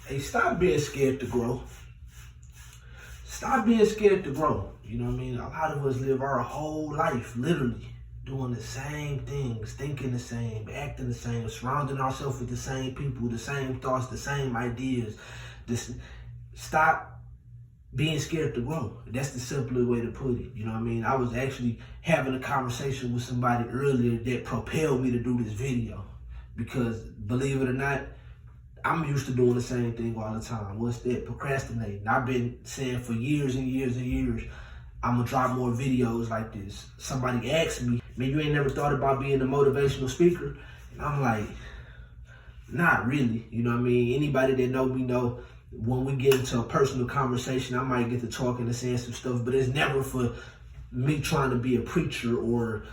Hey, stop being scared to grow. Stop being scared to grow. You know what I mean? A lot of us live our whole life literally doing the same things, thinking the same, acting the same, surrounding ourselves with the same people, the same thoughts, the same ideas. Stop being scared to grow. That's the simpler way to put it. You know what I mean? I was actually having a conversation with somebody earlier that propelled me to do this video. Because believe it or not, I'm used to doing the same thing all the time. What's that? Procrastinating. I've been saying for years and years and years, I'm gonna drop more videos like this. Somebody asked me, man, you ain't never thought about being a motivational speaker? And I'm like, not really. You know what I mean? Anybody that know me know when we get into a personal conversation, I might get to talking and saying some stuff, but it's never for me trying to be a preacher or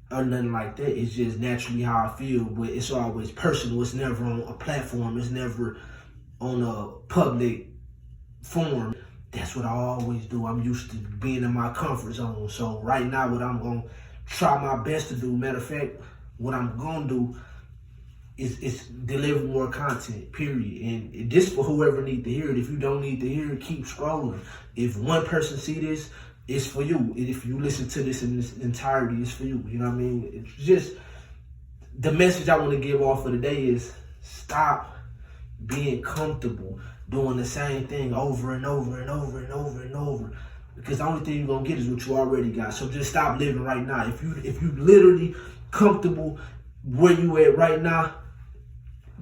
nothing like that. It's just naturally how I feel, but it's always personal. It's never on a platform. It's never on a public forum. That's what I always do. I'm used to being in my comfort zone. So right now, what I'm going to try my best to do, matter of fact, what I'm going to do is deliver more content, period. And this for whoever need to hear it. If you don't need to hear it, keep scrolling. If one person see this, it's for you. And if you listen to this in its entirety, it's for you. You know what I mean? It's just the message I want to give off for the day is stop being comfortable doing the same thing over and over and over and over and over. Because the only thing you're gonna get is what you already got. So just stop living right now. If you literally comfortable where you at right now,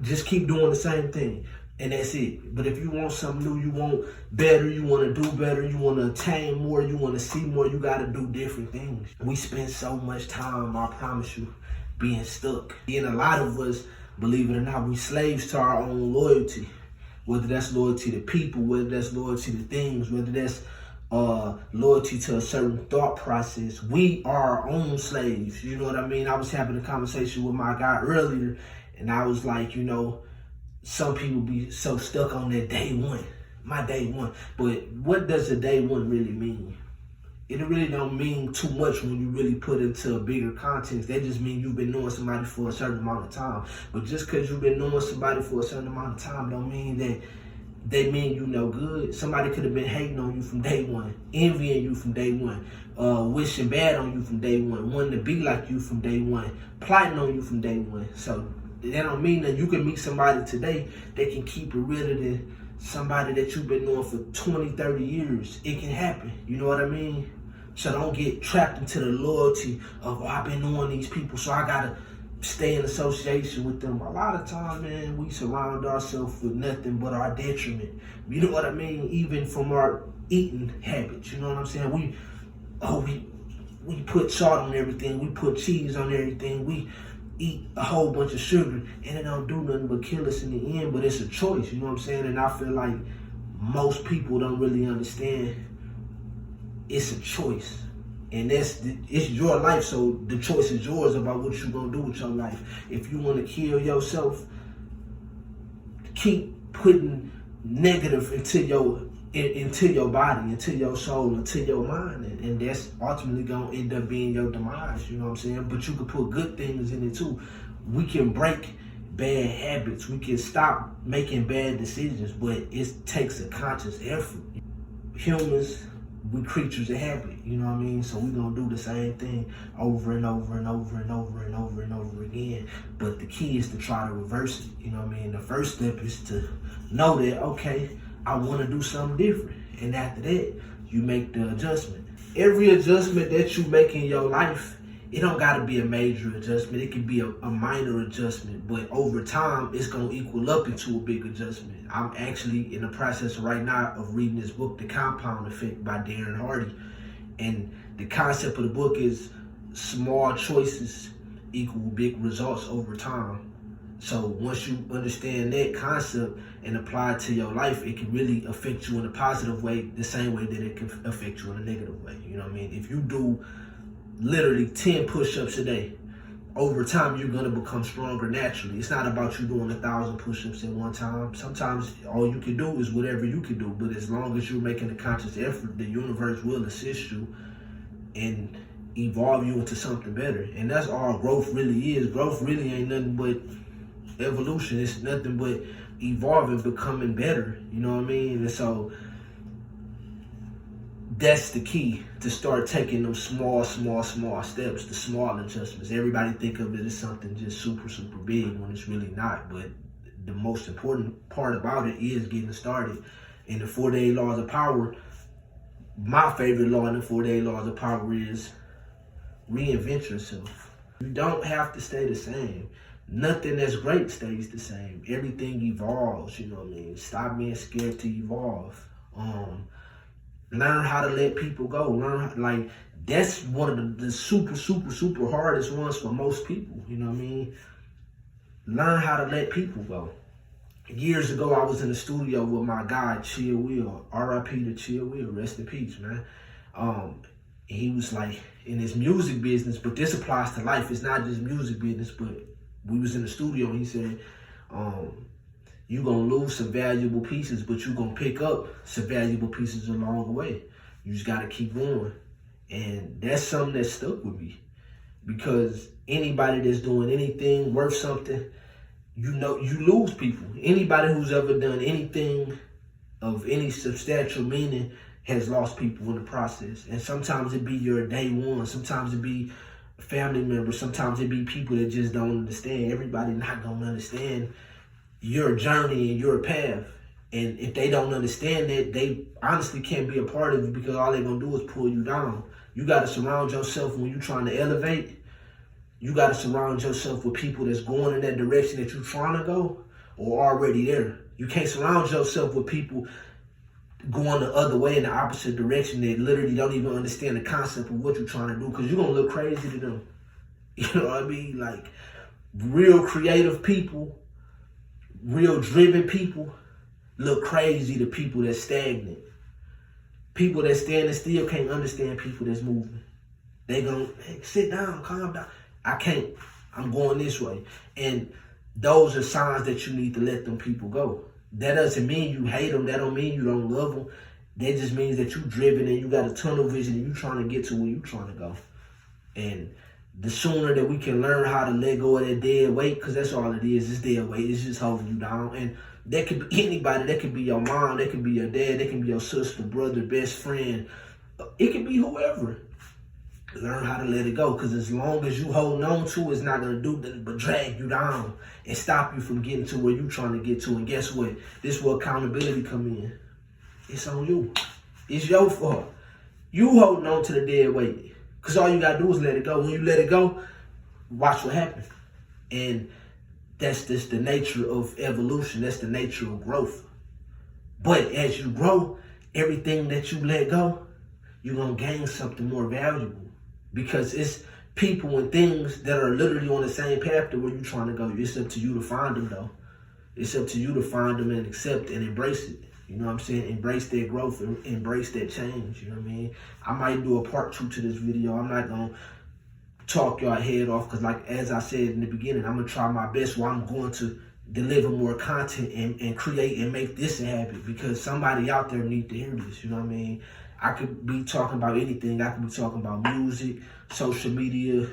just keep doing the same thing. And that's it. But if you want something new, you want better, you want to do better, you want to attain more, you want to see more, you got to do different things. We spend so much time, I promise you, being stuck. And a lot of us, believe it or not, we slaves to our own loyalty. Whether that's loyalty to people, whether that's loyalty to things, whether that's loyalty to a certain thought process. We are our own slaves. You know what I mean? I was having a conversation with my guy earlier, and I was like, you know, some people be so stuck on their day one, my day one. But what does a day one really mean? It really don't mean too much when you really put into a bigger context. That just means you've been knowing somebody for a certain amount of time. But just because you've been knowing somebody for a certain amount of time don't mean that they mean you no good. Somebody could have been hating on you from day one, envying you from day one, wishing bad on you from day one, wanting to be like you from day one, plotting on you from day one. So that don't mean that you can meet somebody today that can keep it realer than somebody that you've been knowing for 20, 30 years. It can happen. You know what I mean? So don't get trapped into the loyalty of, oh, I've been knowing these people, so I got to stay in association with them. A lot of time, man, we surround ourselves with nothing but our detriment. You know what I mean? Even from our eating habits, you know what I'm saying? We put salt on everything. We put cheese on everything. We eat a whole bunch of sugar, and it don't do nothing but kill us in the end, but it's a choice, you know what I'm saying? And I feel like most people don't really understand it's a choice. And it's your life, so the choice is yours about what you're going to do with your life. If you want to kill yourself, keep putting negative into your body, into your soul, into your mind. And that's ultimately going to end up being your demise, you know what I'm saying? But you can put good things in it too. We can break bad habits. We can stop making bad decisions, but it takes a conscious effort. Humans, we creatures of habit, you know what I mean? So we're gonna do the same thing over and over and over and over and over and over again. But the key is to try to reverse it, you know what I mean? The first step is to know that, okay, I wanna do something different. And after that, you make the adjustment. Every adjustment that you make in your life, it don't gotta be a major adjustment. It can be a minor adjustment, but over time, it's gonna equal up into a big adjustment. I'm actually in the process right now of reading this book, The Compound Effect by Darren Hardy. And the concept of the book is small choices equal big results over time. So once you understand that concept and apply it to your life, it can really affect you in a positive way, the same way that it can affect you in a negative way. You know what I mean? If you do literally 10 push-ups a day, over time you're gonna become stronger naturally. It's not about you doing 1,000 push-ups at one time. Sometimes all you can do is whatever you can do, but as long as you're making a conscious effort, the universe will assist you and evolve you into something better. And that's all growth really is. Growth really ain't nothing but evolution. It's nothing but evolving, becoming better. You know what I mean? And so that's the key, to start taking them small steps, the small adjustments. Everybody think of it as something just super big when it's really not. But the most important part about it is getting started. In the 48 laws of power, my favorite law in the 48 laws of power is reinvent yourself. You don't have to stay the same. Nothing that's great stays the same. Everything evolves, you know what I mean? Stop being scared to evolve. Learn how to let people go. That's one of the super hardest ones for most people, you know what I mean? Learn how to let people go. Years ago, I was in the studio with my guy, Chill Will, R.I.P. to Chill Will, rest in peace, man. He was like in his music business, but this applies to life. It's not just music business, but we was in the studio and he said, you're going to lose some valuable pieces, but you're going to pick up some valuable pieces along the way. You just got to keep going. And that's something that stuck with me, because anybody that's doing anything worth something, you lose people. Anybody who's ever done anything of any substantial meaning has lost people in the process. And sometimes it be your day one. Sometimes it be family members. Sometimes it be people that just don't understand. Everybody not going to understand your journey and your path. And if they don't understand that, they honestly can't be a part of it, because all they're going to do is pull you down. You got to surround yourself when you're trying to elevate. You got to surround yourself with people that's going in that direction that you're trying to go or already there. You can't surround yourself with people going the other way in the opposite direction that literally don't even understand the concept of what you're trying to do, because you're going to look crazy to them. You know what I mean? Like, real creative people, real driven people look crazy to people that's stagnant. People that standing still can't understand people that's moving. They gonna, hey, sit down, calm down. I can't. I'm going this way. And those are signs that you need to let them people go. That doesn't mean you hate them. That don't mean you don't love them. That just means that you're driven and you got a tunnel vision and you're trying to get to where you're trying to go. And the sooner that we can learn how to let go of that dead weight, because that's all it is. It's dead weight. It's just holding you down. And that could be anybody. That could be your mom. That could be your dad. That can be your sister, brother, best friend. It could be whoever. Learn how to let it go, because as long as you holding on to it, it's not going to do nothing but drag you down and stop you from getting to where you're trying to get to. And guess what? This is where accountability come in. It's on you. It's your fault. You holding on to the dead weight, because all you got to do is let it go. When you let it go, watch what happens. And that's just the nature of evolution. That's the nature of growth. But as you grow, everything that you let go, you're going to gain something more valuable. Because it's people and things that are literally on the same path to where you're trying to go. It's up to you to find them, though. It's up to you to find them and accept and embrace it. You know what I'm saying? Embrace that growth and embrace that change. You know what I mean? I might do a part 2 to this video. I'm not going to talk y'all head off, because like as I said in the beginning, I'm going to try my best while I'm going to deliver more content and create and make this a habit, because somebody out there needs to hear this. You know what I mean? I could be talking about anything. I could be talking about music, social media,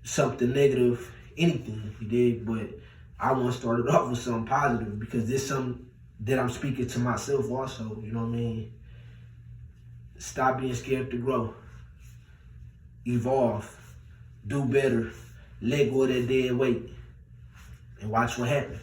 something negative, anything, you dig? But I want to start it off with something positive, because there's something that I'm speaking to myself also, you know what I mean? Stop being scared to grow. Evolve. Do better. Let go of that dead weight. And watch what happens.